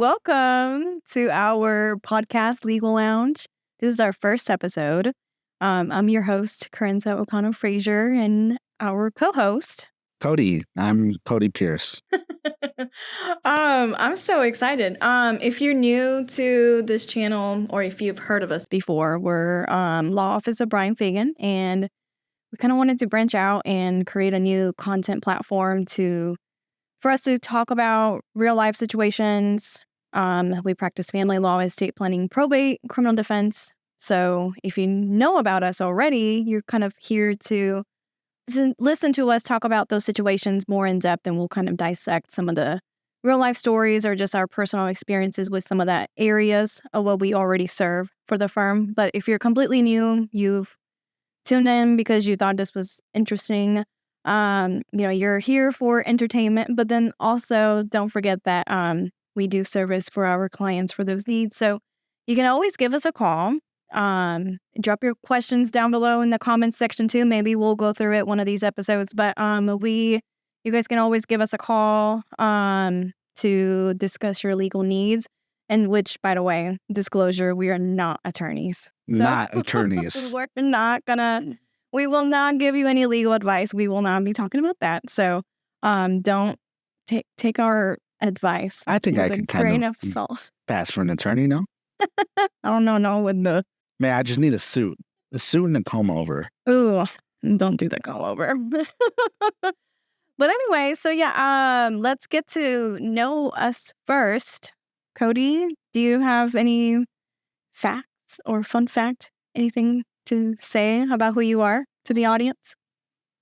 welcome to our podcast, Legal Lounge. This is our first episode. I'm your host, Corinza O'Connell-Frazier, and our co-host. Cody. I'm Cody Pierce. I'm so excited. If you're new to this channel, or if you've heard of us before, we're Law Office of Brian Fagan, and we kind of wanted to branch out and create a new content platform for us to talk about real life situations. We practice family law, estate planning, probate, criminal defense. So if you know about us already, you're kind of here to listen to us talk about those situations more in depth, and we'll kind of dissect some of the real life stories or just our personal experiences with some of that areas of what we already serve for the firm. But if you're completely new, you've tuned in because you thought this was interesting. You're here for entertainment, but then also don't forget that we do service for our clients for those needs. So you can always give us a call. Drop your questions down below in the comments section too. Maybe we'll go through it one of these episodes. But you guys can always give us a call to discuss your legal needs. And which, by the way, disclosure, we are not attorneys. Not attorneys. We will not give you any legal advice. We will not be talking about that. So don't take our advice. I think I could kind of salt. Pass for an attorney, no? I don't know with the... Man, I just need a suit. A suit and a comb over. Ooh, don't do the comb over. But anyway, so yeah, let's get to know us first. Cody, do you have any facts or fun fact? Anything to say about who you are to the audience?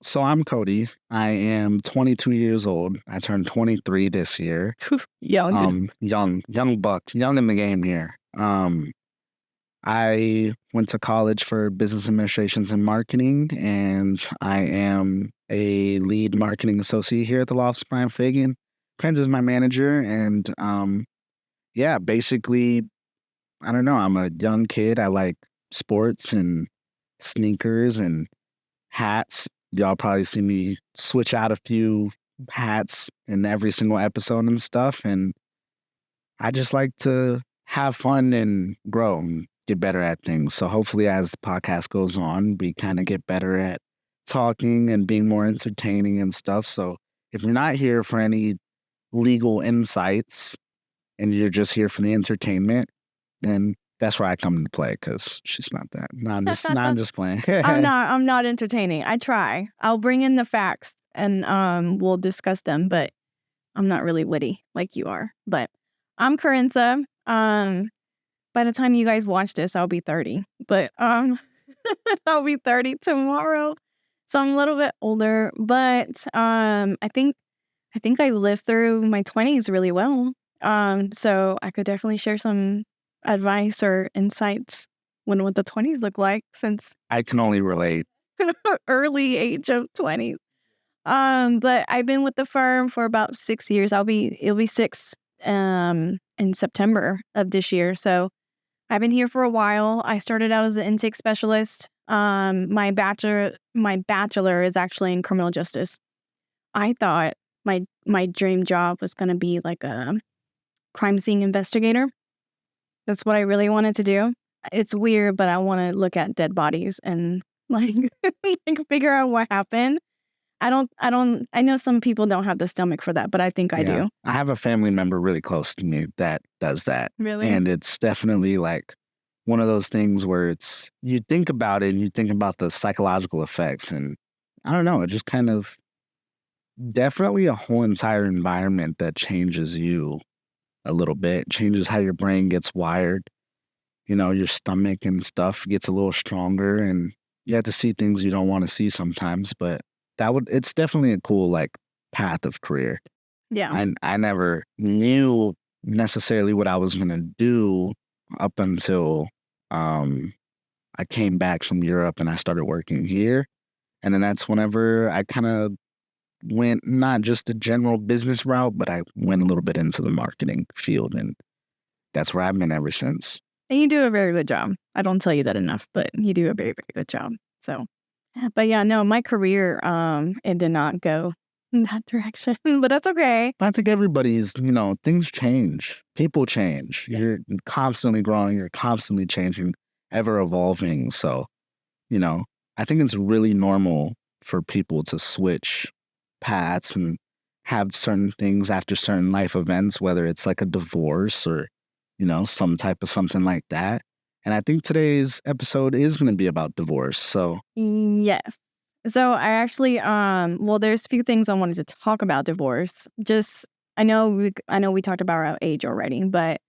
So I'm Cody. I am 22 years old. I turned 23 this year. Young buck, young in the game here. I went to college for business administrations and marketing, and I am a lead marketing associate here at the Law Office of Brian Fagan. Friends is my manager, and basically, I don't know. I'm a young kid. I like sports and sneakers and hats. Y'all probably see me switch out a few hats in every single episode and stuff. And I just like to have fun and grow and get better at things. So hopefully as the podcast goes on, we kind of get better at talking and being more entertaining and stuff. So if you're not here for any legal insights and you're just here for the entertainment, then that's where I come into play, because she's not that. No, I'm just playing. I'm not entertaining. I try. I'll bring in the facts and we'll discuss them, but I'm not really witty like you are. But I'm Corinza. By the time you guys watch this, I'll be 30. But I'll be 30 tomorrow. So I'm a little bit older, but I think I lived through my 20s really well. So I could definitely share some advice or insights what the 20s look like, since I can only relate. Early age of 20s. But I've been with the firm for about 6 years. It'll be 6 in September of this year. So I've been here for a while. I started out as an intake specialist. My bachelor is actually in criminal justice. I thought my dream job was going to be like a crime scene investigator. That's what I really wanted to do. It's weird, but I want to look at dead bodies and like figure out what happened. I know some people don't have the stomach for that, but I think I do. I have a family member really close to me that does that. Really? And it's definitely like one of those things where you think about it and you think about the psychological effects, and I don't know, it just kind of definitely a whole entire environment that changes you a little bit, changes how your brain gets wired. You know, your stomach and stuff gets a little stronger, and you have to see things you don't want to see sometimes, but it's definitely a cool like path of career. Yeah. I never knew necessarily what I was going to do up until I came back from Europe and I started working here. And then that's whenever I kind of went not just the general business route, but I went a little bit into the marketing field, and that's where I've been ever since. And you do a very good job. I don't tell you that enough, but you do a very, very good job. So, but yeah, no, my career, it did not go in that direction, but that's okay. I think everybody's, things change. People change. Yeah. You're constantly growing, you're constantly changing, ever evolving. So, you know, I think it's really normal for people to switch paths and have certain things after certain life events, whether it's like a divorce or, some type of something like that. And I think today's episode is going to be about divorce. So, Yes. So I actually, well, there's a few things I wanted to talk about divorce. Just, I know we talked about our age already, but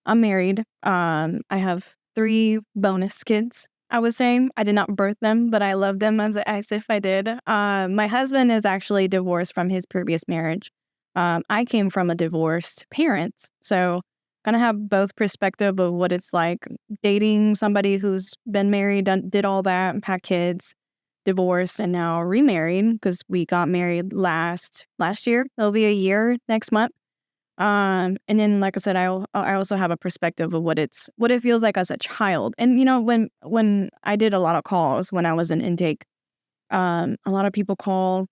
I'm married. I have 3 bonus kids. I would say I did not birth them, but I love them as if I did. My husband is actually divorced from his previous marriage. I came from a divorced parents, so kind of have both perspective of what it's like dating somebody who's been married, did all that, had kids, divorced, and now remarried because we got married last year. It'll be a year next month. And then, like I said, I also have a perspective of what it feels like as a child. And when I did a lot of calls when I was in intake, a lot of people call.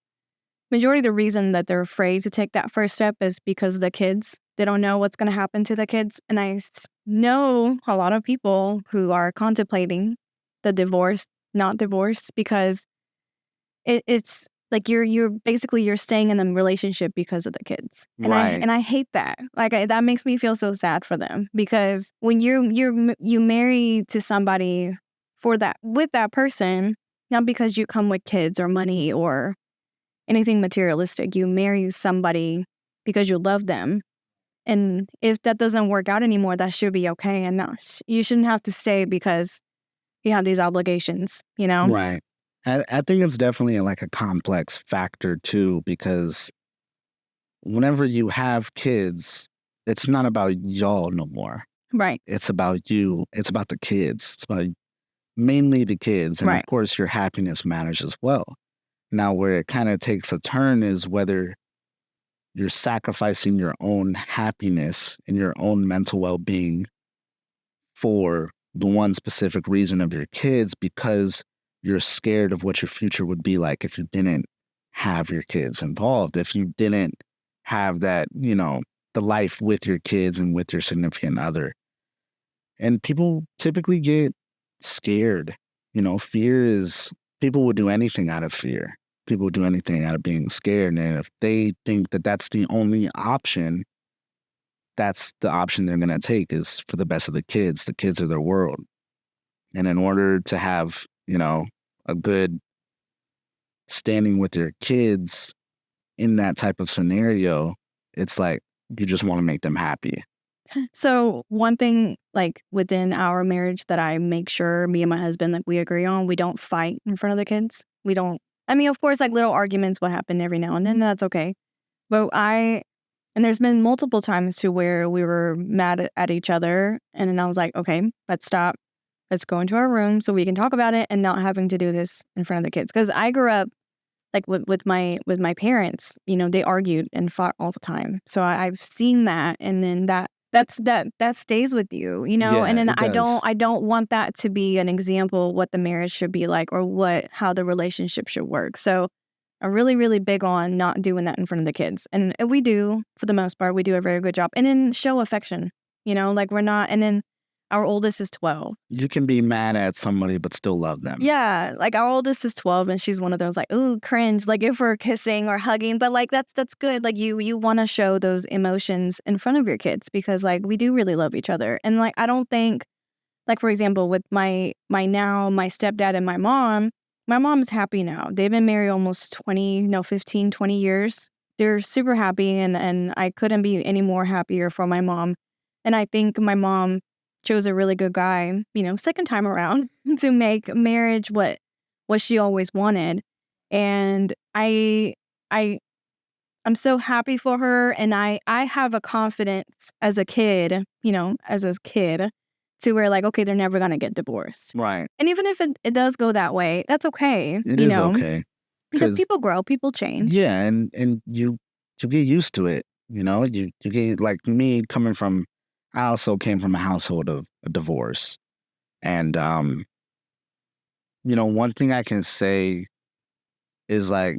Majority of the reason that they're afraid to take that first step is because of the kids. They don't know what's going to happen to the kids. And know a lot of people who are contemplating the divorce, not divorce, because it's like you're basically you're staying in the relationship because of the kids. And I right, and I hate that. That makes me feel so sad for them because when you marry to somebody for that with that person, not because you come with kids or money or anything materialistic. You marry somebody because you love them. And if that doesn't work out anymore, that should be okay. And not, you shouldn't have to stay because you have these obligations, you know? right. I think it's definitely like a complex factor too, because whenever you have kids, it's not about y'all no more. Right, It's about you. It's about the kids. It's about mainly the kids. And of right. course, your happiness matters as well. Now, where it kind of takes a turn is whether you're sacrificing your own happiness and your own mental well being for the one specific reason of your kids because you're scared of what your future would be like if you didn't have your kids involved, if you didn't have that, the life with your kids and with your significant other. And people typically get scared. Fear is, people would do anything out of fear. People would do anything out of being scared. And if they think that that's the only option, that's the option they're going to take is for the best of the kids. The kids are their world. And in order to have, a good standing with your kids in that type of scenario, it's like you just want to make them happy. So one thing like within our marriage that I make sure me and my husband like we agree on, we don't fight in front of the kids. We don't I mean, of course, like little arguments will happen every now and then. That's okay. But and there's been multiple times to where we were mad at each other. And then I was like, okay, let's stop. Let's go into our room so we can talk about it and not having to do this in front of the kids. Because I grew up like with my parents, they argued and fought all the time. So I've seen that, and then that stays with you, and Yeah, then it does. I don't want that to be an example of what the marriage should be like or how the relationship should work. So I'm really, really big on not doing that in front of the kids. And we do, for the most part, we do a very good job. And then show affection, like we're not, and then our oldest is 12. You can be mad at somebody, but still love them. Yeah, like our oldest is 12 and she's one of those like, ooh, cringe, like if we're kissing or hugging, but like that's good. Like you want to show those emotions in front of your kids because like we do really love each other. And like I don't think like for example with my stepdad and my mom's happy now. They've been married almost 20, no 15, 20 years. They're super happy and I couldn't be any more happier for my mom. And I think my mom chose a really good guy, second time around to make marriage what she always wanted. And I I'm so happy for her and I have a confidence as a kid to where like, okay, they're never gonna get divorced. Right. And even if it does go that way, that's okay, It is okay. because Because, people grow, people change. yeah, and you get used to it. You get like me coming from, I also came from a household of a divorce. And, one thing I can say is like,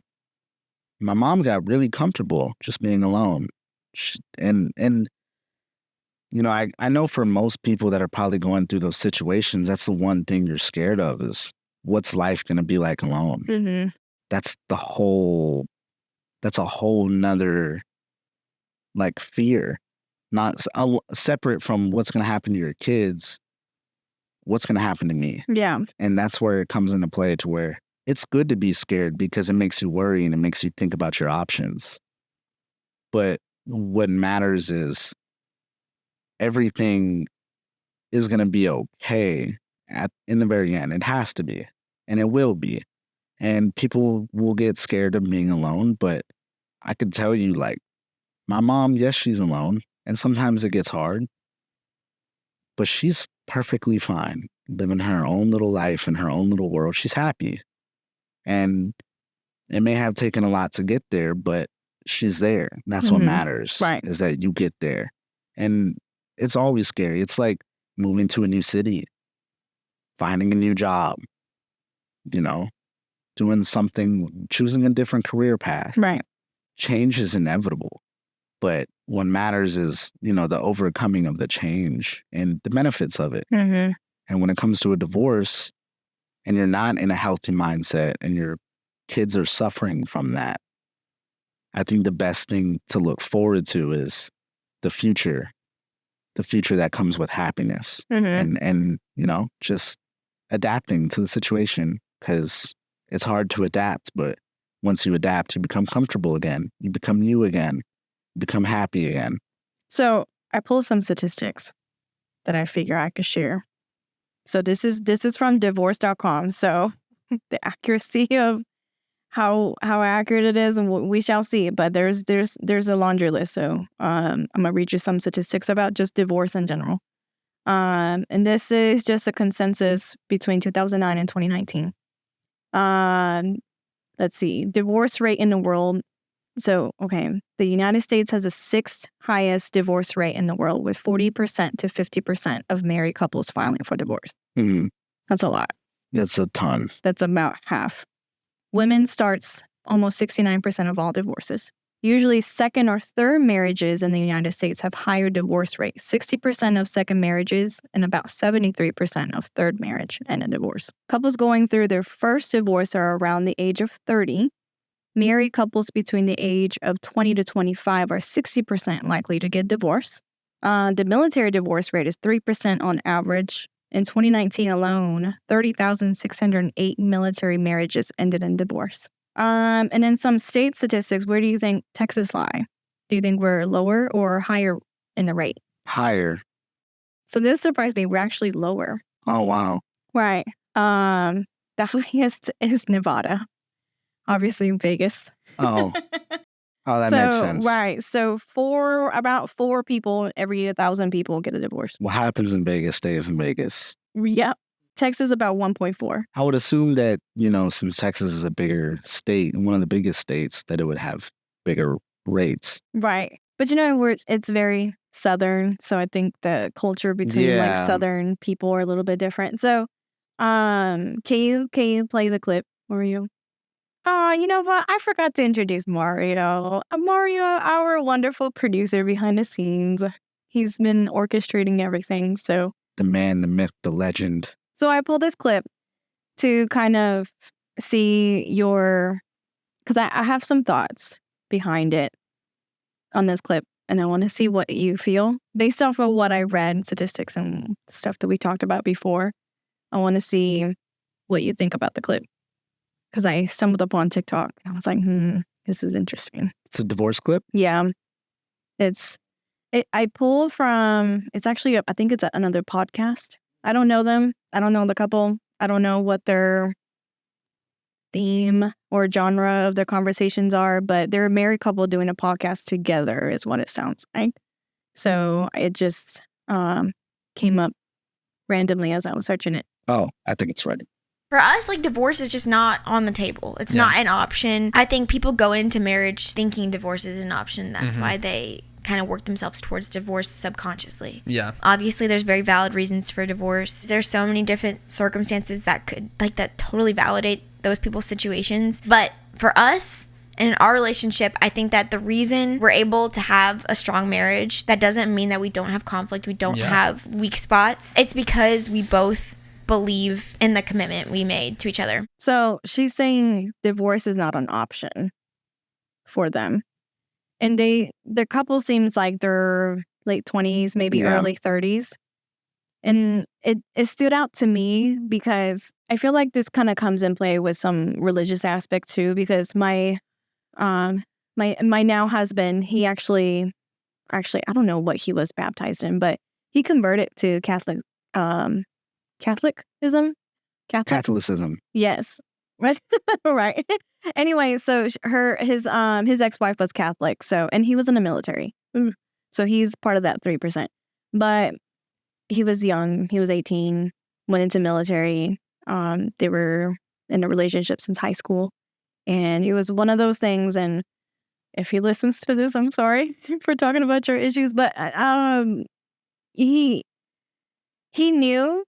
My mom got really comfortable just being alone. And you know, I know for most people that are probably going through those situations, that's the one thing you're scared of is what's life going to be like alone. Mm-hmm. That's a whole nother like fear, not separate from what's going to happen to your kids, what's going to happen to me. Yeah. And that's where it comes into play to where it's good to be scared because it makes you worry and it makes you think about your options. But what matters is everything is going to be okay in the very end. It has to be, and it will be. And people will get scared of being alone. But I can tell you, like, my mom, yes, she's alone. And sometimes it gets hard. But she's perfectly fine living her own little life in her own little world. She's happy. And it may have taken a lot to get there, but she's there. That's what matters, Right. is that you get there. And it's always scary. It's like moving to a new city, finding a new job, you know, doing something, choosing a different career path. Right. Change is inevitable. But what matters is, you know, the overcoming of the change and the benefits of it. Mm-hmm. And when it comes to a divorce and you're not in a healthy mindset and your kids are suffering from that, I think the best thing to look forward to is the future that comes with happiness and you know, just adapting to the situation, because it's hard to adapt. But once you adapt, you become comfortable again. You become you again. You become happy again. So I pulled some statistics that I figure I could share. So this is from divorce.com. So the accuracy of how accurate it is, and we shall see. But there's a laundry list. So I'm gonna read you some statistics about just divorce in general. And this is just a consensus between 2009 and 2019. Let's see, divorce rate in the world. So, okay, the United States has the 6th highest divorce rate in the world, with 40% to 50% of married couples filing for divorce. Mm-hmm. That's a lot. That's a ton. That's about half. Women starts almost 69% of all divorces. Usually second or third marriages in the United States have higher divorce rates, 60% of second marriages and about 73% of third marriage and a divorce. Couples going through their first divorce are around the age of 30. Married couples between the age of 20 to 25 are 60% likely to get divorced. The military divorce rate is 3% on average. In 2019 alone, 30,608 military marriages ended in divorce. And then some state statistics, where do you think Texas lie? Do you think we're lower or higher in the rate? Higher. So this surprised me. We're actually lower. Oh, wow. Right. The highest is Nevada. Obviously Vegas. Oh. Oh, that makes sense. Right. So about four people every 1,000 people get a divorce. What happens in Vegas stays in Vegas. Yep. Texas about 1.4. I would assume that, you know, since Texas is a bigger state and one of the biggest states, that it would have bigger rates. Right. But you know, it's very Southern. So I think the culture between like Southern people are a little bit different. So can you play the clip, Mario? Oh, you know what? I forgot to introduce Mario. Mario, our wonderful producer behind the scenes. He's been orchestrating everything. So the man, the myth, the legend. So I pulled this clip to kind of see because I have some thoughts behind it on this clip, and I want to see what you feel based off of what I read, statistics and stuff that we talked about before. I want to see what you think about the clip, because I stumbled up on TikTok and I was like, this is interesting. It's a divorce clip? Yeah. I pulled from, it's actually, I think it's another podcast. I don't know them. I don't know the couple. I don't know what their theme or genre of their conversations are, but they're a married couple doing a podcast together is what it sounds like. So it just came up randomly as I was searching it. Oh, I think it's ready. For us, like, divorce is just not on the table. It's not an option. I think people go into marriage thinking divorce is an option. That's why they kind of work themselves towards divorce subconsciously. Yeah. Obviously, there's very valid reasons for divorce. There's so many different circumstances that could, like, that totally validate those people's situations. But for us, And in our relationship, I think that the reason we're able to have a strong marriage, that doesn't mean that we don't have conflict, we don't have weak spots. It's because we both believe in the commitment we made to each other. So she's saying divorce is not an option for them. And their couple seems like they're late 20s, maybe early 30s. And it stood out to me because I feel like this kind of comes in play with some religious aspect too, because my now husband, he actually I don't know what he was baptized in, but he converted to Catholicism. Catholicism. Yes. Right. Right. Anyway, so his ex-wife was Catholic, and he was in the military. So he's part of that 3%. But he was young. He was 18, went into military. They were in a relationship since high school. And it was one of those things. And if he listens to this, I'm sorry for talking about your issues. But he knew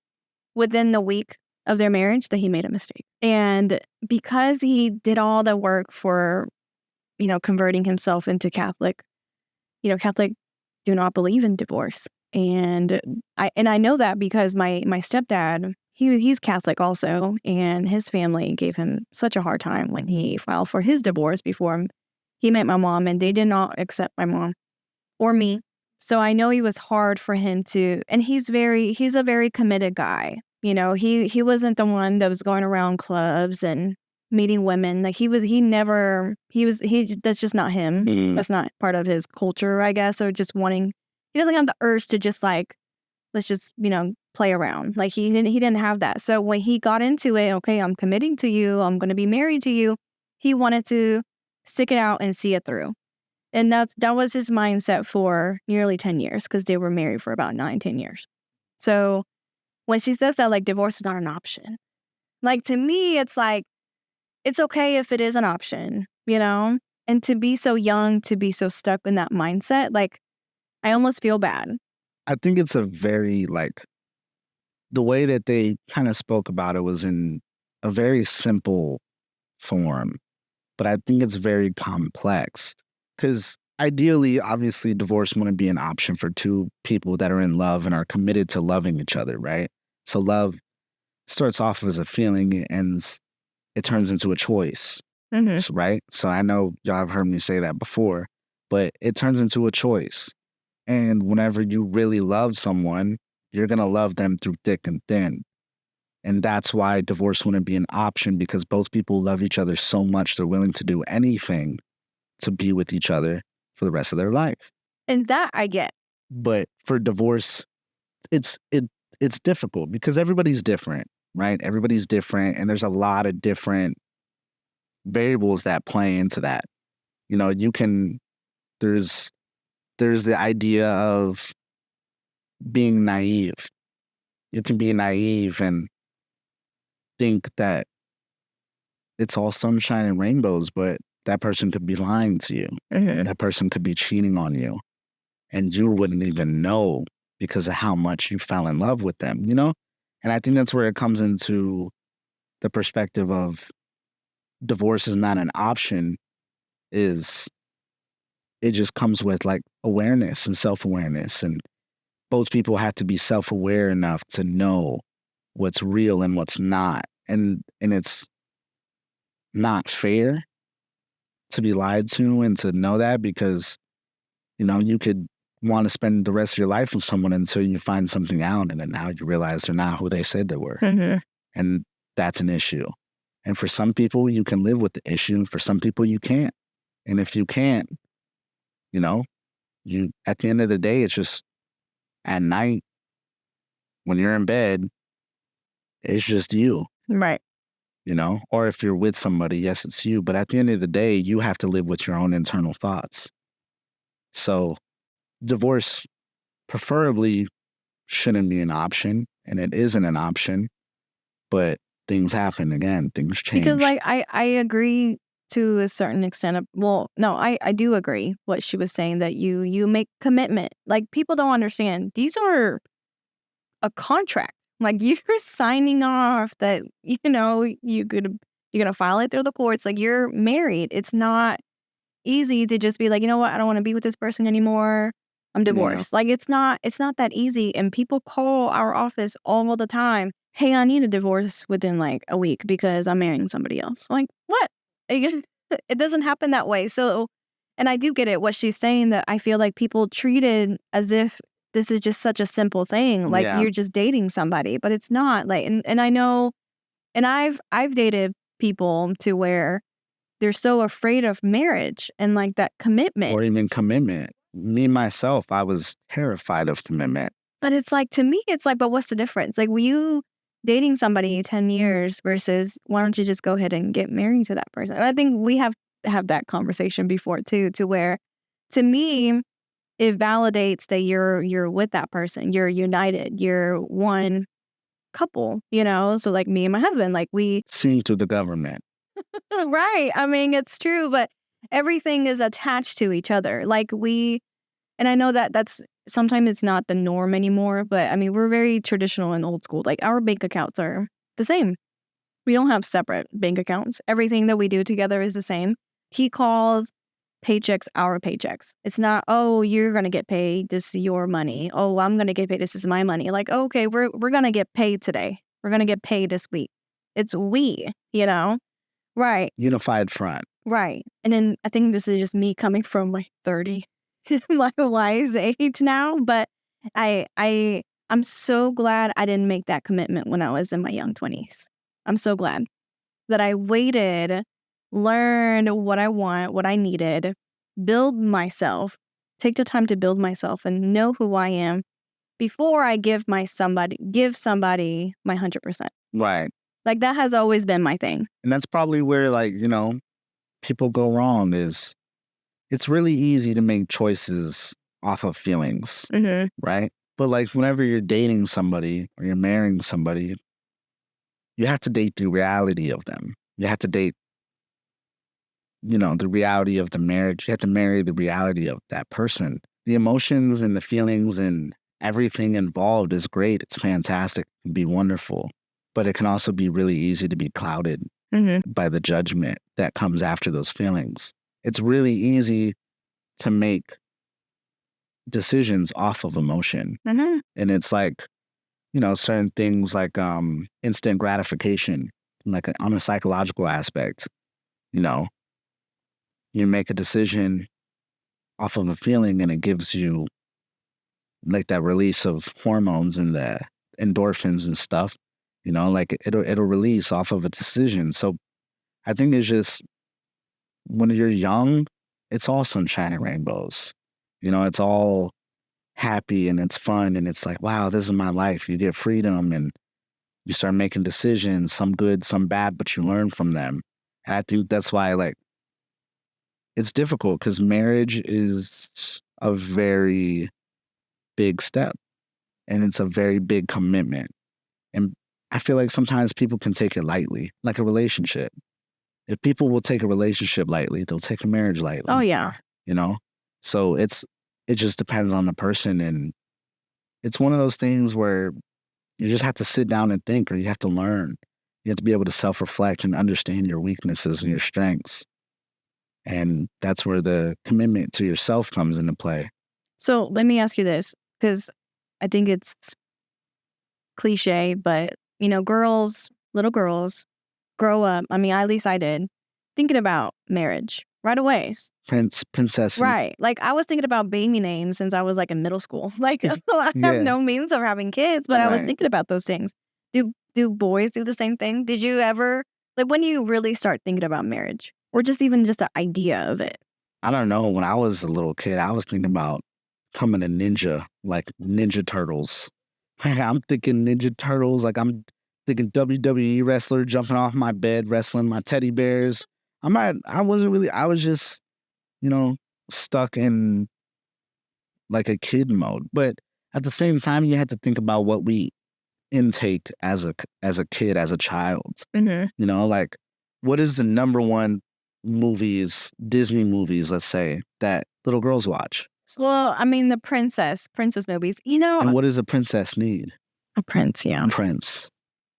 within the week of their marriage that he made a mistake. And because he did all the work for, converting himself into Catholic, Catholic do not believe in divorce. And I know that because my stepdad, he's Catholic also, and his family gave him such a hard time when he filed for his divorce before he met my mom, and they did not accept my mom or me. So I know it was hard for him to, and he's a very committed guy. He wasn't the one that was going around clubs and meeting women. Like that's just not him. That's not part of his culture, I guess, or just wanting. He doesn't have the urge to just like, let's just, play around. Like he didn't have that. So when he got into it, okay, I'm committing to you, I'm going to be married to you, he wanted to stick it out and see it through. And that was his mindset for nearly 10 years because they were married for about 9-10 years. So when she says that, like, divorce is not an option, like, to me, it's like, it's okay if it is an option, and to be so young, to be so stuck in that mindset, like, I almost feel bad. I think it's a very, the way that they kind of spoke about it was in a very simple form, but I think it's very complex because ideally, obviously, divorce wouldn't be an option for two people that are in love and are committed to loving each other, right? So love starts off as a feeling and it turns into a choice, right? So I know y'all have heard me say that before, but it turns into a choice. And whenever you really love someone, you're going to love them through thick and thin. And that's why divorce wouldn't be an option, because both people love each other so much they're willing to do anything to be with each other for the rest of their life. And that I get. But for divorce, it's difficult because everybody's different, right? Everybody's different, and there's a lot of different variables that play into that. There's the idea of being naive. You can be naive and think that it's all sunshine and rainbows, but that person could be lying to you. That person could be cheating on you, and you wouldn't even know because of how much you fell in love with them, And I think that's where it comes into the perspective of divorce is not an option, it just comes with awareness and self-awareness, and both people have to be self-aware enough to know what's real and what's not. And it's not fair to be lied to and to know that, because, you could want to spend the rest of your life with someone until you find something out, and then now you realize they're not who they said they were. And that's an issue. And for some people, you can live with the issue, and for some people, you can't. And if you can't, you at the end of the day, it's just at night when you're in bed, it's just you. Right. Or if you're with somebody, yes, it's you. But at the end of the day, you have to live with your own internal thoughts. So divorce preferably shouldn't be an option, and it isn't an option, but things happen again, things change. Because I agree to a certain extent. I do agree what she was saying, that you make commitment. Like, people don't understand. These are a contract. Like, you're signing off that, you could You're going to file it through the courts. Like, you're married. It's not easy to just be like, you know what? I don't want to be with this person anymore. I'm divorced. Yeah. Like, it's not that easy. And people call our office all the time. Hey, I need a divorce within like a week because I'm marrying somebody else. Like, what? It doesn't happen that way. So, and I do get it. What she's saying, that I feel like people treat it as if this is just such a simple thing. Like, you're just dating somebody, but it's not. Like, and I know, and I've dated people to where they're so afraid of marriage and like that commitment. Or even commitment. Me, myself, I was terrified of commitment. But it's like, to me, it's like, but what's the difference? Like, were you dating somebody 10 years versus why don't you just go ahead and get married to that person? And I think we have that conversation before too, to where, to me, it validates that you're with that person. You're united. You're one couple, you know? So like me and my husband, like we... Seen to the government. Right. I mean, it's true, but everything is attached to each other. Like and I know that that's sometimes it's not the norm anymore, but I mean, we're very traditional and old school. Like, our bank accounts are the same. We don't have separate bank accounts. Everything that we do together is the same. He calls paychecks our paychecks. It's not, oh, you're going to get paid. This is your money. Oh, I'm going to get paid. This is my money. Like, okay, we're going to get paid today. We're going to get paid this week. It's we, you know? Right. Unified front. Right. And then I think this is just me coming from like 30, like a wise age now. But I'm so glad I didn't make that commitment when I was in my young 20s. I'm so glad that I waited, learned what I want, what I needed, build myself, take the time to build myself and know who I am before I give somebody my 100%. Right. Like, that has always been my thing. And that's probably where, like, you know, people go wrong is it's really easy to make choices off of feelings, right? But like whenever you're dating somebody or you're marrying somebody, you have to date the reality of them. You have to date, you know, the reality of the marriage. You have to marry the reality of that person. The emotions and the feelings and everything involved is great. It's fantastic. It can be wonderful. But it can also be really easy to be clouded by the judgment that comes after those feelings. It's really easy to make decisions off of emotion. And it's like, you know, certain things like instant gratification, like on a psychological aspect, you know, you make a decision off of a feeling and it gives you like that release of hormones and the endorphins and stuff. You know, like it'll release off of a decision. So I think it's just when you're young, it's all sunshine and rainbows. You know, it's all happy and it's fun and it's like, wow, this is my life. You get freedom and you start making decisions, some good, some bad, but you learn from them. And I think that's why, like, it's difficult because marriage is a very big step and it's a very big commitment. And I feel like sometimes people can take it lightly, like a relationship. If people will take a relationship lightly, they'll take a marriage lightly. Oh, yeah. You know? So it just depends on the person. And it's one of those things where you just have to sit down and think, or you have to learn. You have to be able to self-reflect and understand your weaknesses and your strengths. And that's where the commitment to yourself comes into play. So let me ask you this, because I think it's cliche, but, you know, little girls grow up. I mean, at least I did, thinking about marriage right away. Princesses. Right. Like, I was thinking about baby names since I was like in middle school. Like, I have no means of having kids, but I was thinking about those things. Do boys do the same thing? Did you ever, like, when do you really start thinking about marriage? Or just even just the idea of it? I don't know. When I was a little kid, I was thinking about becoming a ninja, like Ninja Turtles. I'm thinking Ninja Turtles, like I'm thinking WWE wrestler, jumping off my bed, wrestling my teddy bears. I was just, you know, stuck in like a kid mode. But at the same time, you had to think about what we intake as a kid, as a child. You know, like, what is the number one Disney movies, let's say, that little girls watch? Well, I mean, the princess movies, you know. And what does a princess need? A prince, yeah. A prince.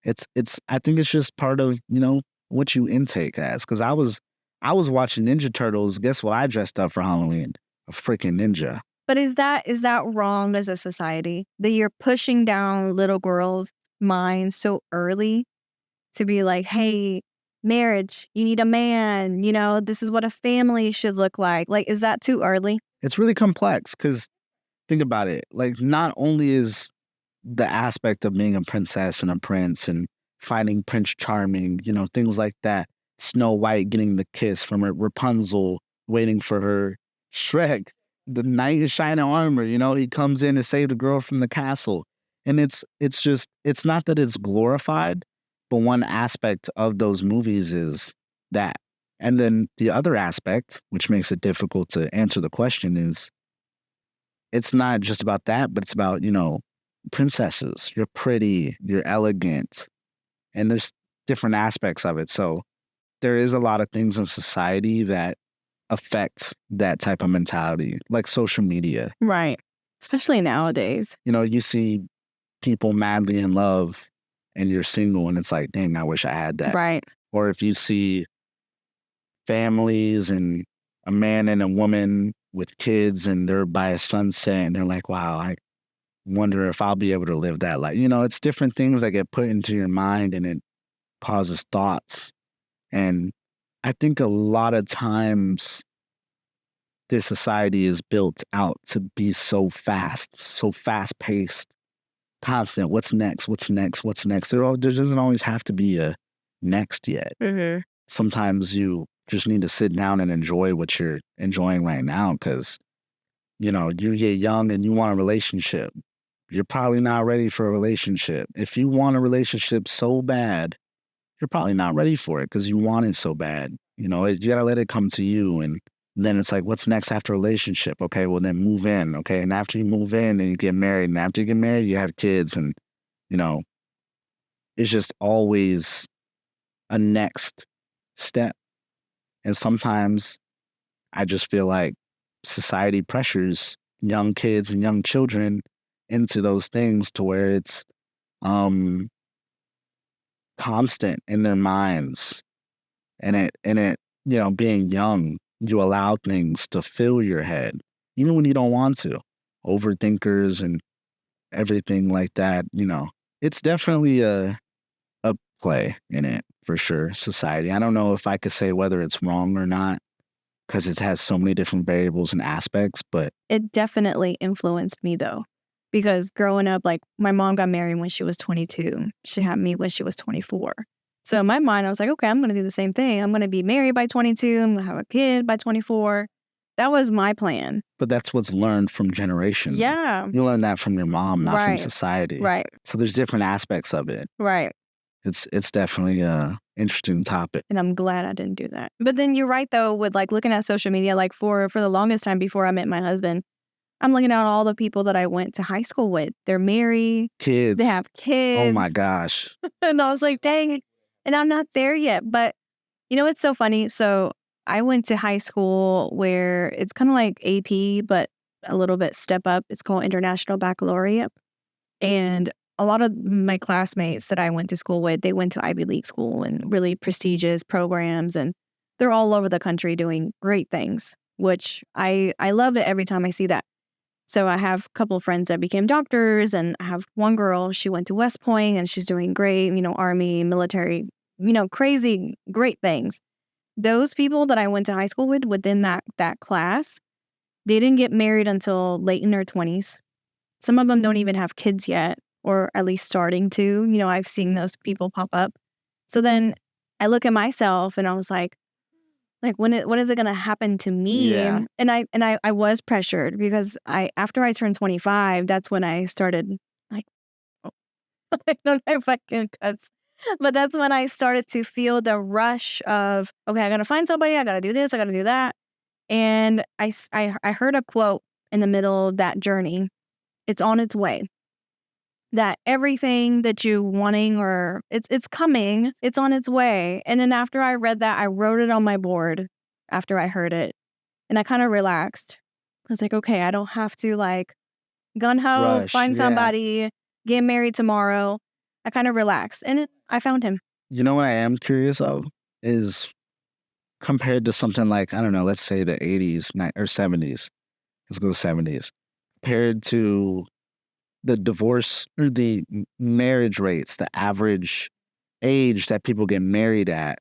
I think it's just part of, you know, what you intake as. Because I was watching Ninja Turtles. Guess what I dressed up for Halloween? A freaking ninja. But is that wrong as a society that you're pushing down little girls' minds so early to be like, hey, marriage, you need a man, this is what a family should look like. Like, is that too early? It's really complex because think about it. Like, not only is the aspect of being a princess and a prince and finding Prince Charming, things like that. Snow White getting the kiss from her, Rapunzel waiting for her, Shrek, the knight in shining armor, he comes in to save the girl from the castle. And it's not that it's glorified, but one aspect of those movies is that. And then the other aspect, which makes it difficult to answer the question, is it's not just about that, but it's about, princesses. You're pretty, you're elegant, and there's different aspects of it. So there is a lot of things in society that affect that type of mentality, like social media. Right. Especially nowadays. You see people madly in love and you're single and it's like, dang, I wish I had that. Right. Or if you see families and a man and a woman with kids and they're by a sunset and they're like, wow, I wonder if I'll be able to live that life. It's different things that get put into your mind and it causes thoughts. And I think a lot of times this society is built out to be so fast-paced, constant. What's next? What's next? What's next? There doesn't always have to be a next yet. Mm-hmm. Sometimes you just need to sit down and enjoy what you're enjoying right now because, you get young and you want a relationship. You're probably not ready for a relationship. If you want a relationship so bad, you're probably not ready for it because you want it so bad. You got to let it come to you. And then it's like, what's next after a relationship? Okay, well, then move in. Okay, and after you move in, then you get married. And after you get married, you have kids. And, it's just always a next step. And sometimes I just feel like society pressures young kids and young children into those things to where it's constant in their minds. And it being young, you allow things to fill your head, even when you don't want to. Overthinkers and everything like that, it's definitely a play in it for sure, society. I don't know if I could say whether it's wrong or not because it has so many different variables and aspects, but it definitely influenced me though. Because growing up, like my mom got married when she was 22. She had me when she was 24. So in my mind, I was like, okay, I'm going to do the same thing. I'm going to be married by 22. I'm going to have a kid by 24. That was my plan. But that's what's learned from generations. Yeah. You learn that from your mom, not from society. Right. So there's different aspects of it. Right. It's definitely a interesting topic. And I'm glad I didn't do that. But then you're right, though, with like looking at social media, like for the longest time before I met my husband, I'm looking at all the people that I went to high school with. They're married. Kids. They have kids. Oh, my gosh. And I was like, dang. And I'm not there yet. But, it's so funny. So I went to high school where it's kind of like AP, but a little bit step up. It's called International Baccalaureate. And a lot of my classmates that I went to school with, they went to Ivy League school and really prestigious programs. And they're all over the country doing great things, which I love it every time I see that. So I have a couple of friends that became doctors, and I have one girl, she went to West Point and she's doing great, Army, military, crazy, great things. Those people that I went to high school with within that class, they didn't get married until late in their 20s. Some of them don't even have kids yet, or at least starting to. I've seen those people pop up. So then I look at myself and I was like, when is it gonna happen to me? Yeah. And I was pressured because after I turned 25, that's when I started like, I don't know if I can cuss, but that's when I started to feel the rush of, okay, I gotta find somebody, I gotta do this, I gotta do that. And I heard a quote in the middle of that journey. It's on its way. That everything that you wanting, or it's coming, it's on its way. And then after I read that, I wrote it on my board after I heard it. And I kind of relaxed. I was like, okay, I don't have to like gun-ho, find somebody, get married tomorrow. I kind of relaxed. And I found him. You know what I am curious of? is compared to something like, I don't know, let's say the 80s or 70s. Let's go 70s. Compared to the divorce or the marriage rates, the average age that people get married at,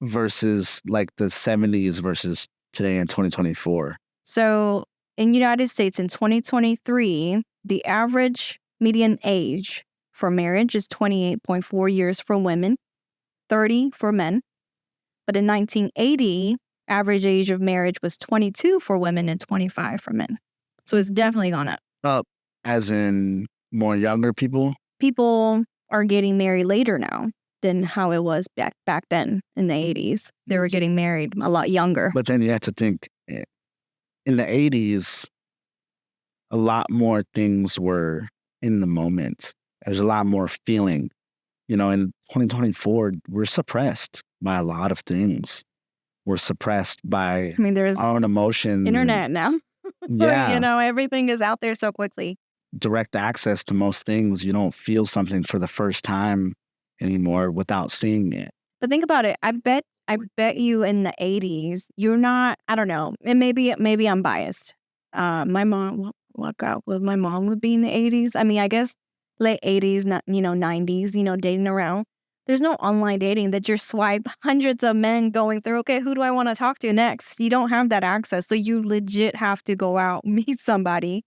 versus like the 70s versus today in 2024. So in United States in 2023, the average median age for marriage is 28.4 years for women, 30 for men. But in 1980, average age of marriage was 22 for women and 25 for men. So it's definitely gone up. Up, as in more younger people? People are getting married later now than how it was back then in the 80s. They were getting married a lot younger. But then you have to think, in the 80s, a lot more things were in the moment. There's a lot more feeling. You know, in 2024, we're suppressed by a lot of things. We're suppressed by there's our own emotions. Internet now. Yeah. You know, everything is out there so quickly. Direct access to most things. You don't feel something for the first time anymore without seeing it. But think about it. I bet you in the 80s, you're not, I don't know, and maybe I'm biased. My mom, my mom would be in the 80s. I mean, I guess late 80s, 90s, dating around. There's no online dating that you're swipe hundreds of men going through, okay, who do I want to talk to next? You don't have that access. So you legit have to go out, meet somebody,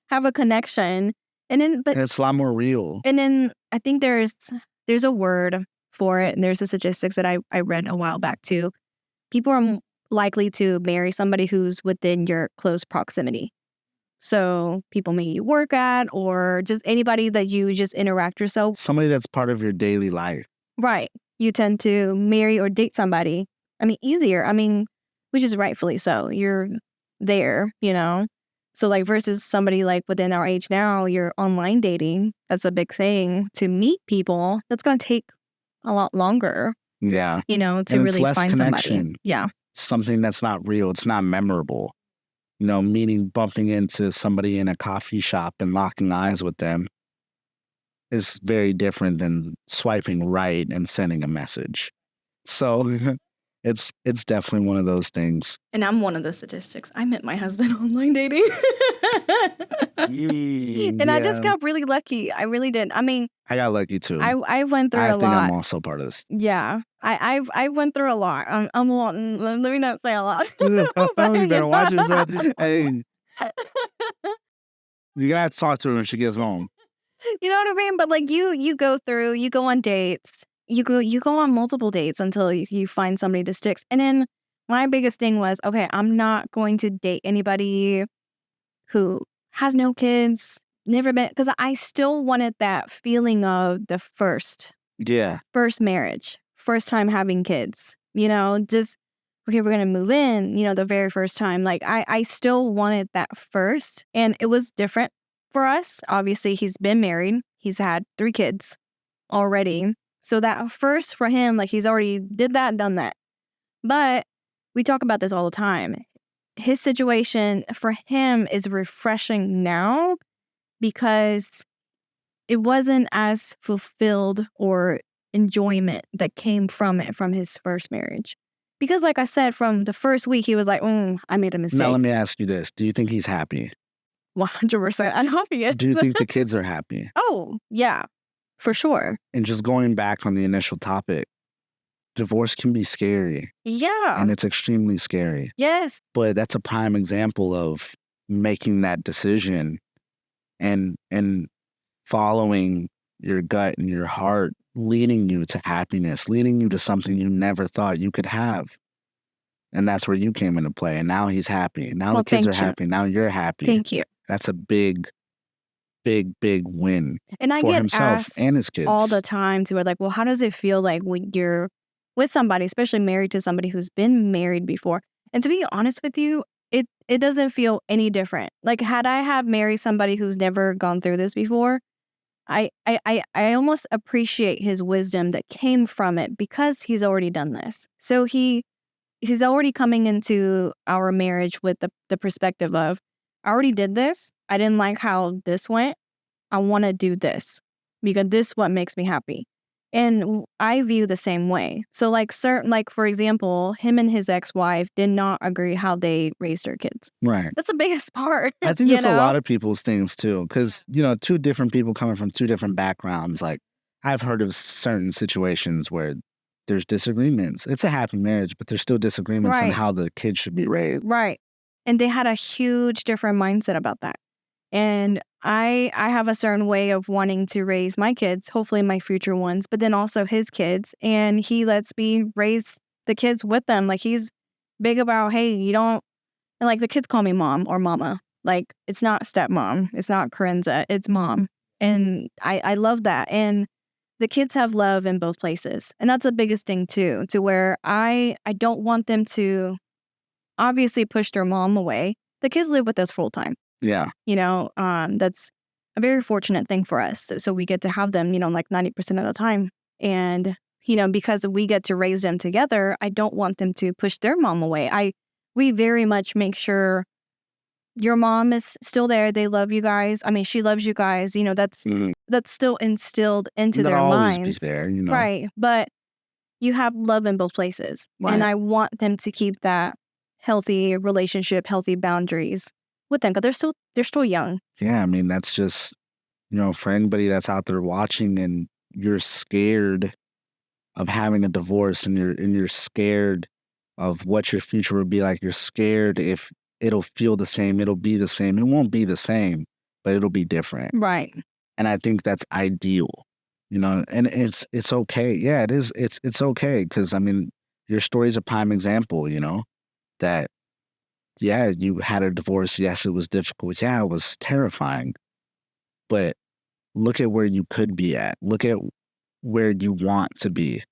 have a connection. And it's a lot more real. And then I think there's a word for it. And there's the statistics that I read a while back too. People are likely to marry somebody who's within your close proximity. So people may you work at, or just anybody that you just interact yourself. Somebody that's part of your daily life. Right. You tend to marry or date somebody. Easier. Which is rightfully so. You're there, So like versus somebody like within our age now, you're online dating. That's a big thing to meet people. That's going to take a lot longer. Yeah. To and really less find connection. Somebody. Yeah. Something that's not real. It's not memorable. Meaning bumping into somebody in a coffee shop and locking eyes with them is very different than swiping right and sending a message. So it's definitely one of those things. And I'm one of the statistics. I met my husband online dating. And I just got really lucky. I really did. I got lucky too. I went through a lot. I think I'm also part of this. Yeah. I went through a lot. I'm a lot. Let me not say a lot. You better watch yourself. Hey. You gotta talk to her when she gets home. You know what I mean? But like you go on dates. You go on multiple dates until you find somebody that sticks. And then my biggest thing was, okay, I'm not going to date anybody who has no kids, never been, because I still wanted that feeling of the first marriage, first time having kids, just, okay, we're going to move in, the very first time. Like I still wanted that first, and it was different for us. Obviously, he's been married. He's had 3 kids already. So that first for him, like he's already did that, done that. But we talk about this all the time. His situation for him is refreshing now because it wasn't as fulfilled or enjoyment that came from it from his first marriage. Because like I said, from the first week, he was like, I made a mistake. Now, let me ask you this. Do you think he's happy? 100% unhappy. Do you think the kids are happy? Oh, yeah, for sure. And just going back on the initial topic, divorce can be scary. Yeah. And it's extremely scary. Yes. But that's a prime example of making that decision and following your gut and your heart, leading you to happiness, leading you to something you never thought you could have. And that's where you came into play. And now he's happy. Now the kids are happy. Now you're happy. Thank you. That's a big win and for himself and his kids. All the time to where like, well, how does it feel like when you're with somebody, especially married to somebody who's been married before? And to be honest with you, it doesn't feel any different. Like had I have married somebody who's never gone through this before, I almost appreciate his wisdom that came from it because he's already done this. So he's already coming into our marriage with the perspective of, I already did this. I didn't like how this went. I want to do this because this is what makes me happy. And I view the same way. So like for example, him and his ex-wife did not agree how they raised their kids. Right. That's the biggest part. I think it's a lot of people's things too. Because, two different people coming from two different backgrounds. Like, I've heard of certain situations where there's disagreements. It's a happy marriage, but there's still disagreements on how the kids should be raised. Right. And they had a huge different mindset about that. And I have a certain way of wanting to raise my kids, hopefully my future ones, but then also his kids. And he lets me raise the kids with them. Like, he's big about, hey, you don't, and like the kids call me mom or mama. Like, it's not stepmom. It's not Corinza. It's mom. And I love that. And the kids have love in both places. And that's the biggest thing too, to where I don't want them to obviously push their mom away. The kids live with us full time. Yeah. That's a very fortunate thing for us. So we get to have them, like 90% of the time. And, because we get to raise them together, I don't want them to push their mom away. We very much make sure your mom is still there. They love you guys. I mean, she loves you guys. That's still instilled into their minds. Always be there, Right. But you have love in both places. Right. And I want them to keep that healthy relationship, healthy boundaries with them, because they're still young. Yeah, I mean, that's just, for anybody that's out there watching and you're scared of having a divorce and you're scared of what your future will be like. You're scared if it'll feel the same, it'll be the same. It won't be the same, but it'll be different. Right. And I think that's ideal, and it's okay. Yeah, it is. It's okay. Because, I mean, your story's a prime example, that, yeah, you had a divorce. Yes, it was difficult. Yeah, it was terrifying. But look at where you could be at. Look at where you want to be.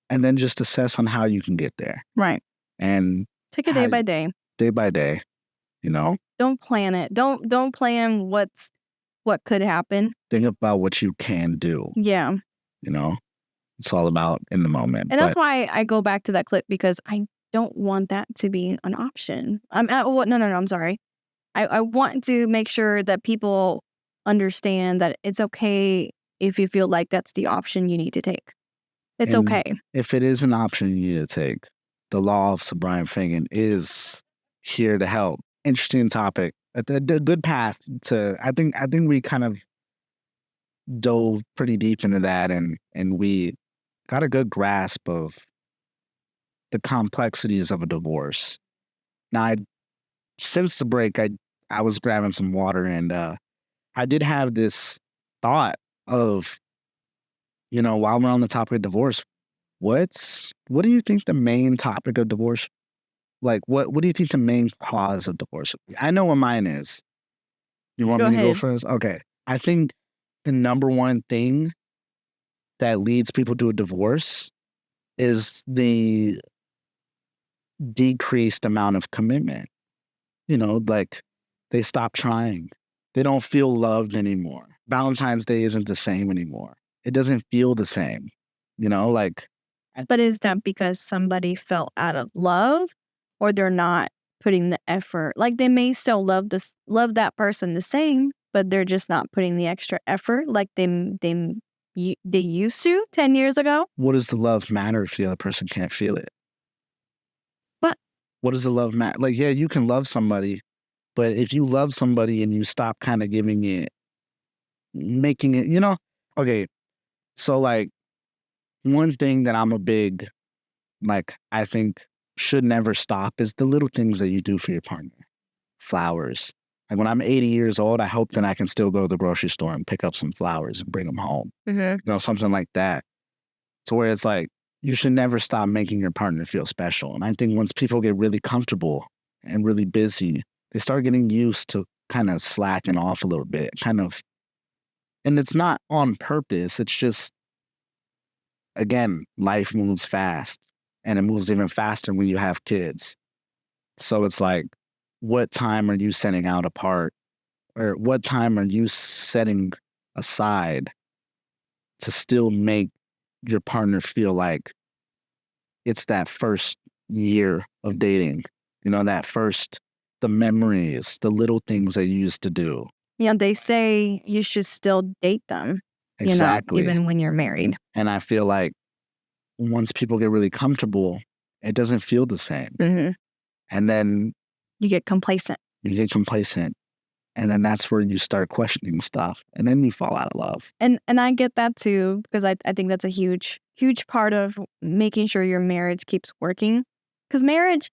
And then just assess on how you can get there. Right. And take it day by day. Day by day, Don't plan it. Don't plan what could happen. Think about what you can do. Yeah. It's all about in the moment. And that's why I go back to that clip, because I don't want that to be an option. No, I'm sorry. I want to make sure that people understand that it's okay if you feel like that's the option you need to take. It's okay. If it is an option you need to take, the Law Office of Brian Fagan is here to help. Interesting topic. A good path to, I think we kind of dove pretty deep into that, and we got a good grasp of the complexities of a divorce. Now, since the break, I was grabbing some water, and I did have this thought of, while we're on the topic of divorce, what do you think the main topic of divorce, like, what do you think the main cause of divorce would be? I know what mine is. You want me to go first? Okay. I think the number one thing that leads people to a divorce is the decreased amount of commitment. Like, they stop trying. They don't feel loved anymore. Valentine's Day isn't the same anymore. It doesn't feel the same, like. But is that because somebody fell out of love, or they're not putting the effort? Like, they may still love that person the same, but they're just not putting the extra effort like they used to 10 years ago. What does the love matter if the other person can't feel it? What does the love matter? Like, yeah, you can love somebody, but if you love somebody and you stop kind of making it, okay. So, like, one thing that I'm a big, like, I think should never stop is the little things that you do for your partner. Flowers. Like, when I'm 80 years old, I hope that I can still go to the grocery store and pick up some flowers and bring them home. Mm-hmm. Something like that. To where it's like, you should never stop making your partner feel special. And I think once people get really comfortable and really busy, they start getting used to kind of slacking off a little bit, and it's not on purpose. It's just, again, life moves fast, and it moves even faster when you have kids. So it's like, what time are you setting out apart, or what time are you setting aside to still make your partner feel like it's that first year of dating, the memories, the little things that you used to do. Yeah, they say you should still date them. Exactly. Even when you're married. And I feel like once people get really comfortable, it doesn't feel the same. Mm-hmm. And then you get complacent. And then that's where you start questioning stuff. And then you fall out of love. And I get that too, because I think that's a huge part of making sure your marriage keeps working. Because marriage,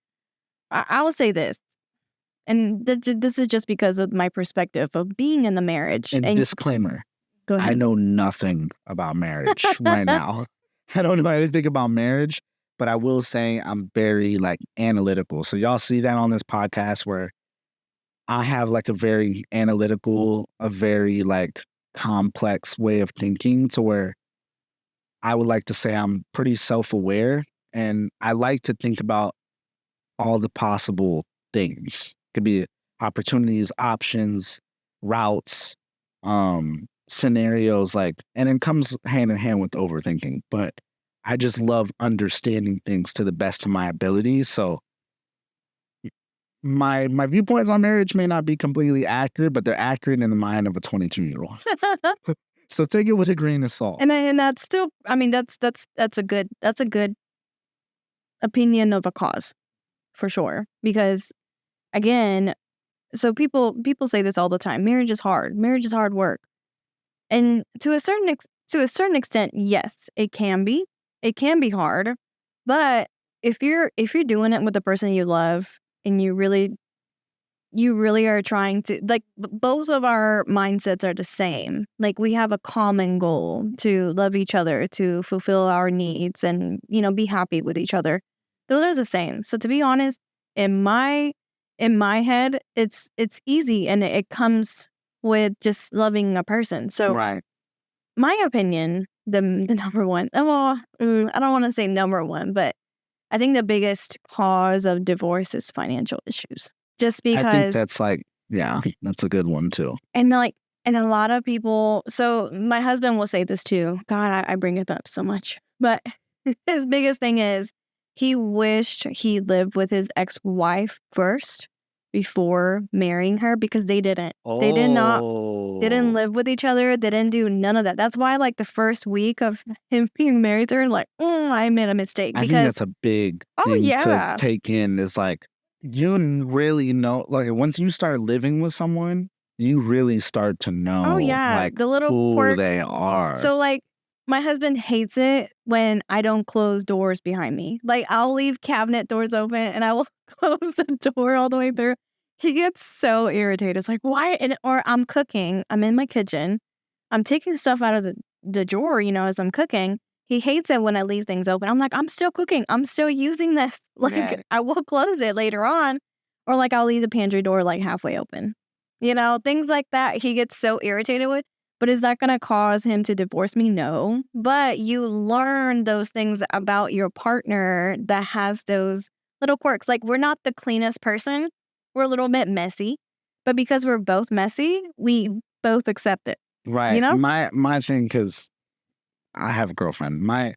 I will say this, and this is just because of my perspective of being in the marriage. And disclaimer, go ahead. I know nothing about marriage right now. I don't know anything about marriage, but I will say I'm very analytical. So y'all see that on this podcast where I have a very analytical, a very complex way of thinking, to where I would like to say I'm pretty self-aware, and I like to think about all the possible things. Could be opportunities, options, routes, scenarios, and it comes hand in hand with overthinking. But I just love understanding things to the best of my ability. So my viewpoints on marriage may not be completely accurate, but they're accurate in the mind of a 22-year-old. So take it with a grain of salt. And that's still, I mean, that's a good opinion of a cause, for sure. Because again, so people say this all the time: marriage is hard. Marriage is hard work. And to a certain extent, yes, it can be. It can be hard. But if you're doing it with the person you love, and you really are trying to, both of our mindsets are the same. We have a common goal to love each other, to fulfill our needs, and, be happy with each other. Those are the same. So to be honest, in my head, it's easy, and it comes with just loving a person. So right. My opinion, the number one, I don't want to say number one, but I think the biggest cause of divorce is financial issues. Just because I think that's that's a good one too. And and a lot of people, so my husband will say this too. God, I bring it up so much. But his biggest thing is he wished he lived with his ex-wife first before marrying her, because they didn't. They didn't live with each other. They didn't do none of that. That's why the first week of him being married to her, I made a mistake. I think that's a big thing to take in, is you really know, once you start living with someone, you really start to know the little who quirks. they are. So my husband hates it when I don't close doors behind me. I'll leave cabinet doors open and I will close the door all the way through. He gets so irritated. It's why? Or I'm cooking. I'm in my kitchen. I'm taking stuff out of the drawer, as I'm cooking. He hates it when I leave things open. I'm I'm still cooking. I'm still using this. I will close it later on. Or I'll leave the pantry door halfway open. Things like that he gets so irritated with. But is that going to cause him to divorce me? No. But you learn those things about your partner that has those little quirks. We're not the cleanest person. We're a little bit messy. But because we're both messy, we both accept it. Right. My thing, because I have a girlfriend. My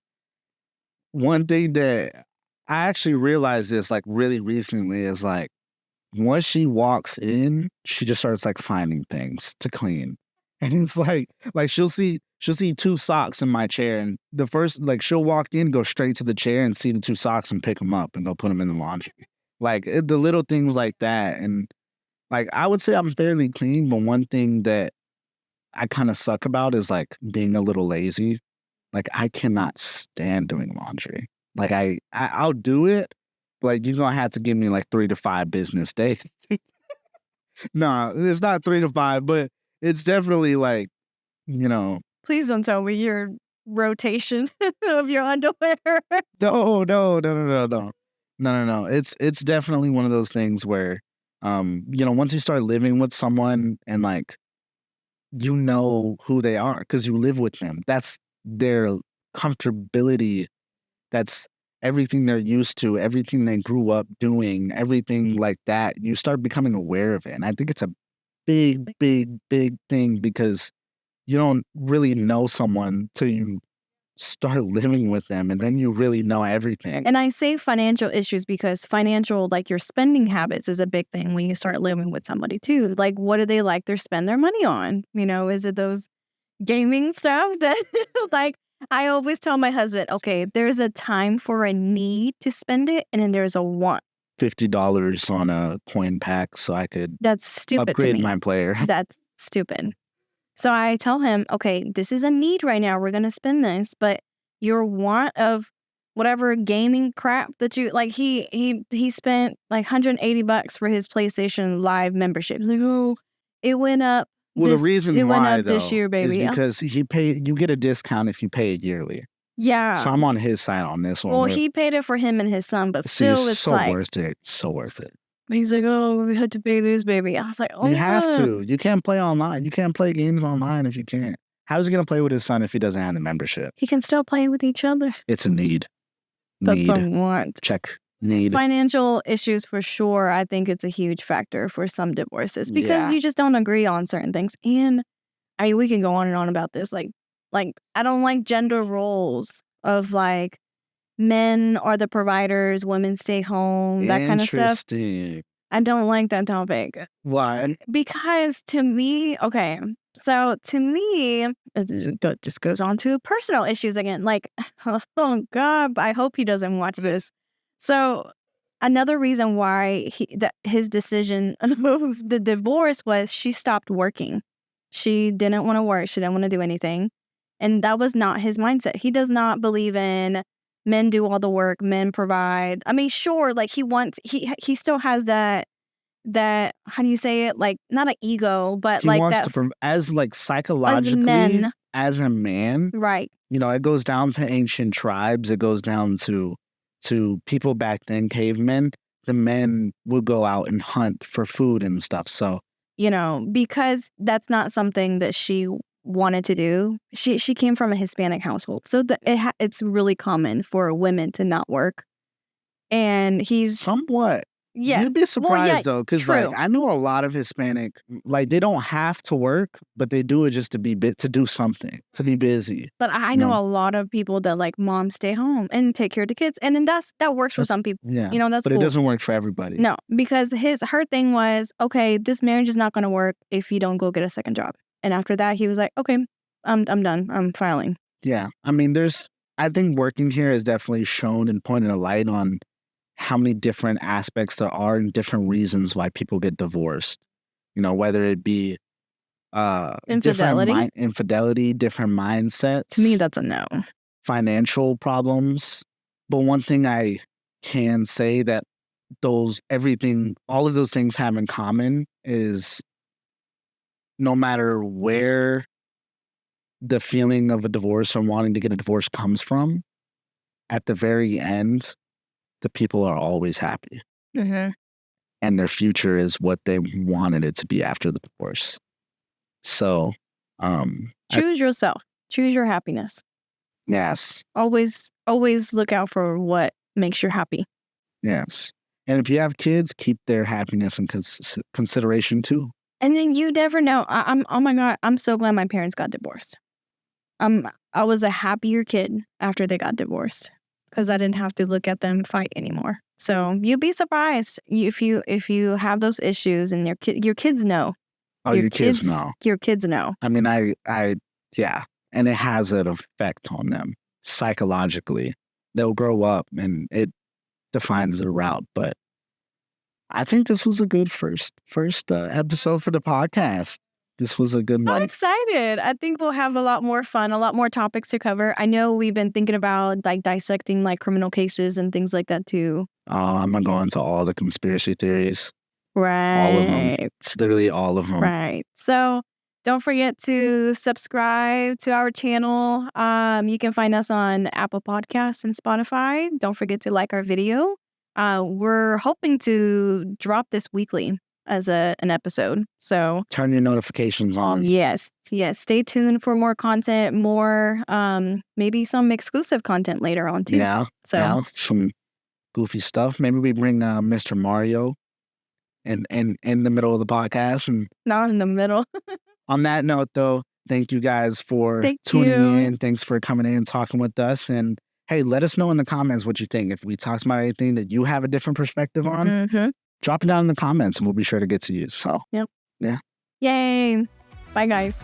one thing that I actually realized this really recently is once she walks in, she just starts finding things to clean. And it's she'll see 2 socks in my chair, and the first she'll walk in, go straight to the chair and see the 2 socks and pick them up and go put them in the laundry. The little things like that. And I would say I'm fairly clean, but one thing that I kind of suck about is being a little lazy. I cannot stand doing laundry. I'll do it, but you're gonna have to give me 3 to 5 business days. No, it's not 3 to 5, but it's definitely Please don't tell me your rotation of your underwear. No. It's definitely one of those things where, once you start living with someone and you know who they are because you live with them. That's their comfortability. That's everything they're used to, everything they grew up doing, everything like that. You start becoming aware of it. And I think it's a big thing because you don't really know someone till you start living with them, and then you really know everything. And I say financial issues because financial, your spending habits is a big thing when you start living with somebody too. What do they like to spend their money on? Is it those, gaming stuff that like I always tell my husband, okay, there's a time for a need to spend it, and then there's a want. $50 on a coin pack so I could That's stupid upgrade to me. my player. That's stupid. So I tell him, okay, this is a need right now. We're gonna spend this, but your want of whatever gaming crap that you like, he spent like $180 for his PlayStation Live membership. He's like, oh, it went up. Well, the reason why though this year, baby, is because you get a discount if you pay it yearly. Yeah. So I'm on his side on this one. Well, he paid it for him and his son, but still, it's so like worth it. So worth it. He's like, oh, we had to pay this, baby. I was like, oh, you have to. You can't play online. You can't play games online if you can't. How is he gonna play with his son if he doesn't have the membership? He can still play with each other. It's a need. That's a want. Check. Need. Financial issues for sure. I think it's a huge factor for some divorces because you just don't agree on certain things. And we can go on and on about this. Like I don't like gender roles of like men are the providers, women stay home, that kind of stuff. I don't like that topic. Why? Because to me, okay, so to me, this goes on to personal issues again. Like, oh God, I hope he doesn't watch this. So another reason why his decision of the divorce was she stopped working. She didn't want to work. She didn't want to do anything. And that was not his mindset. He does not believe in men do all the work, men provide. I mean, sure, like he still has that, how do you say it? Like, not an ego, but he like wants that. As like psychologically, as a man. Right. You know, it goes down to ancient tribes. It goes down to people back then, cavemen. The men would go out and hunt for food and stuff. So, you know, because that's not something that she wanted to do. She came from a Hispanic household, so it's really common for women to not work. And he's somewhat. Yeah, you'd be surprised though, because like I know a lot of Hispanic, like they don't have to work, but they do it just to do something, to be busy. But I know a lot of people that like mom stay home and take care of the kids, and then that works for some people. Yeah, you know, that's but cool. It doesn't work for everybody. No, because her thing was, okay, this marriage is not going to work if you don't go get a second job. And after that, he was like, okay, I'm done. I'm filing. Yeah, I mean, I think working here has definitely shown and pointed a light on how many different aspects there are and different reasons why people get divorced. You know, whether it be infidelity, different mindsets. To me, that's a no. Financial problems. But one thing I can say that all of those things have in common is no matter where the feeling of a divorce or wanting to get a divorce comes from, at the very end, the people are always happy. Mm-hmm. And their future is what they wanted it to be after the divorce. So, choose yourself. Choose your happiness. Yes. Always look out for what makes you happy. Yes. And if you have kids, keep their happiness in consideration too. And then you never know. Oh my God, I'm so glad my parents got divorced. I was a happier kid after they got divorced because I didn't have to look at them fight anymore. So you'd be surprised if you have those issues and your kids know. Oh, your kids know. Your kids know. I mean, yeah. And it has an effect on them psychologically. They'll grow up and it defines their route. But I think this was a good first episode for the podcast. This was a good one. I'm excited. I think we'll have a lot more fun, a lot more topics to cover. I know we've been thinking about like dissecting like criminal cases and things like that too. I'm going to go into all the conspiracy theories. Right. All of them. Literally all of them. Right. So don't forget to subscribe to our channel. You can find us on Apple Podcasts and Spotify. Don't forget to like our video. We're hoping to drop this weekly as an episode. So turn your notifications on. Yes. Stay tuned for more content, more maybe some exclusive content later on too. Yeah. So some goofy stuff. Maybe we bring Mr. Mario in the middle of the podcast. And not in the middle. On that note, though, thank you guys for tuning in. Thanks for coming in and talking with us. And hey, let us know in the comments what you think. If we talked about anything that you have a different perspective on, drop it down in the comments and we'll be sure to get to you. So, yep. Yeah. Yay. Bye, guys.